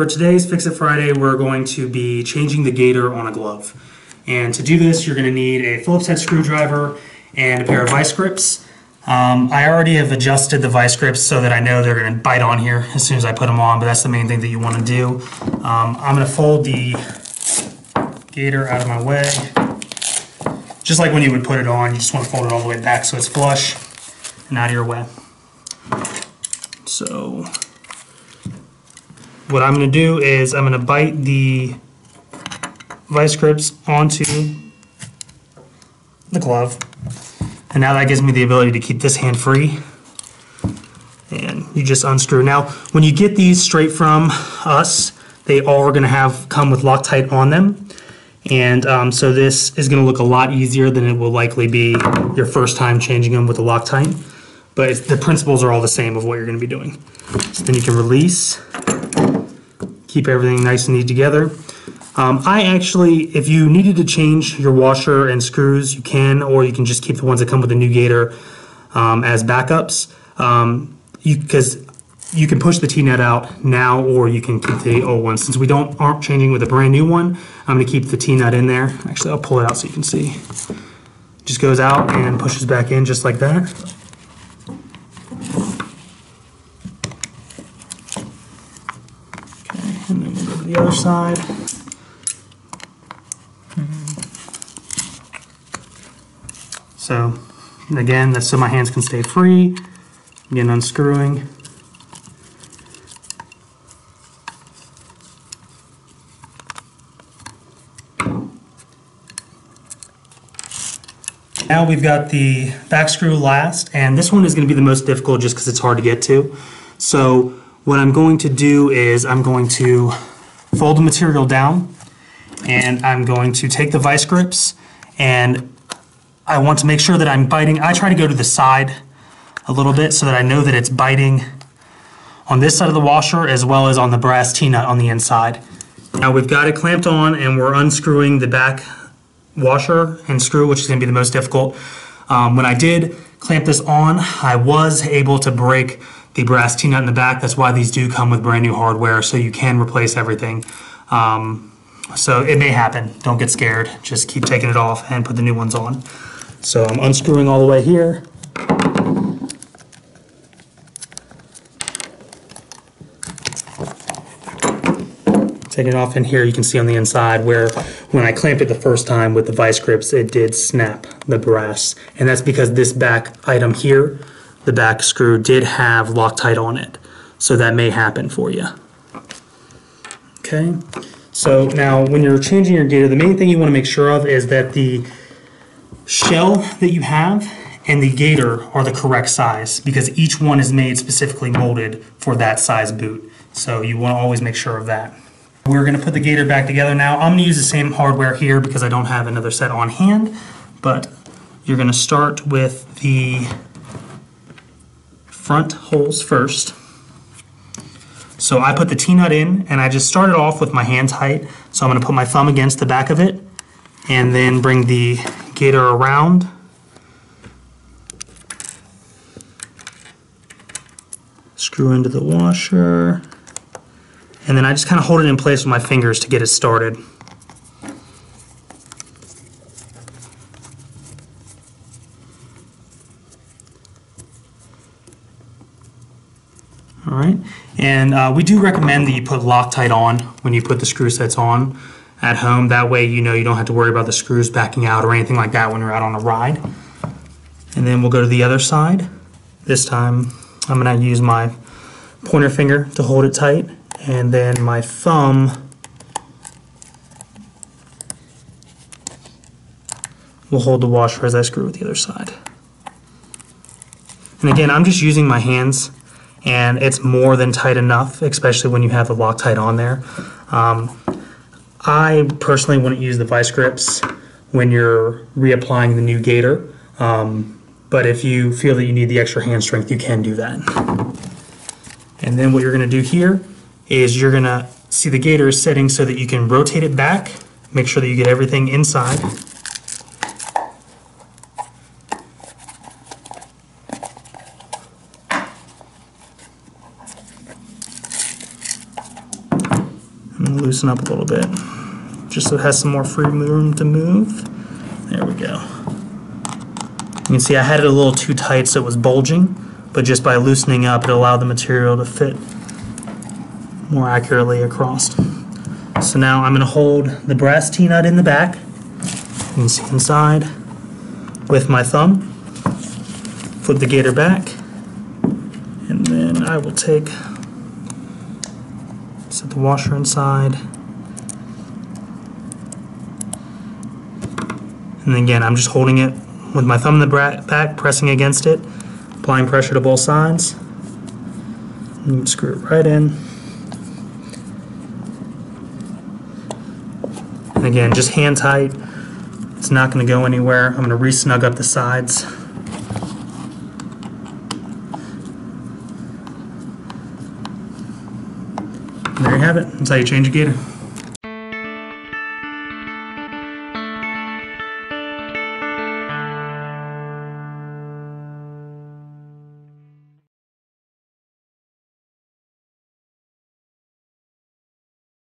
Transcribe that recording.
For today's Fix It Friday, we're going to be changing the gaiter on a glove. And to do this, you're going to need a Phillips head screwdriver and a pair of vice grips. I already have adjusted the vice grips so that I know they're going to bite on here as soon as I put them on, but that's the main thing that you want to do. I'm going to fold the gaiter out of my way. Just like when you would put it on, you just want to fold it all the way back so it's flush and out of your way. So what I'm going to do is I'm going to bite the vice grips onto the glove, and now that gives me the ability to keep this hand free, and you just unscrew. Now when you get these straight from us, they all are going to come with Loctite on them, and so this is going to look a lot easier than it will likely be your first time changing them with the Loctite, but the principles are all the same of what you're going to be doing. So then you can release, keep everything nice and neat together. I actually, if you needed to change your washer and screws, you can, or you can just keep the ones that come with the new gaiter as backups. Because you can push the T-nut out now, or you can keep the old one. Since we aren't changing with a brand new one, I'm going to keep the T-nut in there. Actually, I'll pull it out so you can see. Just goes out and pushes back in just like that. And then we'll go to the other side. So, again, that's so my hands can stay free. Again, unscrewing. Now we've got the back screw last, and this one is going to be the most difficult just because it's hard to get to. So what I'm going to do is I'm going to fold the material down, and I'm going to take the vice grips, and I want to make sure that I'm biting. I try to go to the side a little bit so that I know that it's biting on this side of the washer as well as on the brass T-nut on the inside. Now we've got it clamped on, and we're unscrewing the back washer and screw, which is going to be the most difficult. When I did clamp this on, I was able to break the brass T-nut in the back. That's why these do come with brand new hardware, so you can replace everything. So it may happen. Don't get scared. Just keep taking it off and put the new ones on. So I'm unscrewing all the way here. Taking it off in here, you can see on the inside where when I clamped it the first time with the vice grips, it did snap the brass. And that's because this back item here, the back screw, did have Loctite on it. So that may happen for you. Okay. So now when you're changing your gaiter, the main thing you want to make sure of is that the shell that you have and the gaiter are the correct size, because each one is made specifically molded for that size boot. So you want to always make sure of that. We're going to put the gaiter back together now. I'm going to use the same hardware here because I don't have another set on hand, but you're going to start with the front holes first. So I put the T-nut in, and I just started off with my hand tight. So I'm going to put my thumb against the back of it and then bring the gaiter around. Screw into the washer. And then I just kind of hold it in place with my fingers to get it started. All right, and we do recommend that you put Loctite on when you put the screw sets on at home. That way you know you don't have to worry about the screws backing out or anything like that when you're out on a ride. And then we'll go to the other side. This time I'm going to use my pointer finger to hold it tight, and then my thumb will hold the washer as I screw with the other side. And again, I'm just using my hands, and it's more than tight enough, especially when you have the Loctite on there. I personally wouldn't use the vice grips when you're reapplying the new gaiter, but if you feel that you need the extra hand strength, you can do that. And then what you're going to do here is you're going to see the gaiter is setting so that you can rotate it back, make sure that you get everything inside. loosen up a little bit, just so it has some more free room to move. There we go. You can see I had it a little too tight so it was bulging, but just by loosening up it allowed the material to fit more accurately across. So now I'm going to hold the brass T-nut in the back, you can see inside, with my thumb, flip the gaiter back, and then I will set the washer inside. And again, I'm just holding it with my thumb in the back, pressing against it, applying pressure to both sides. And you screw it right in. And again, just hand tight. It's not going to go anywhere. I'm going to re-snug up the sides. And there you have it. That's how you change a gaiter.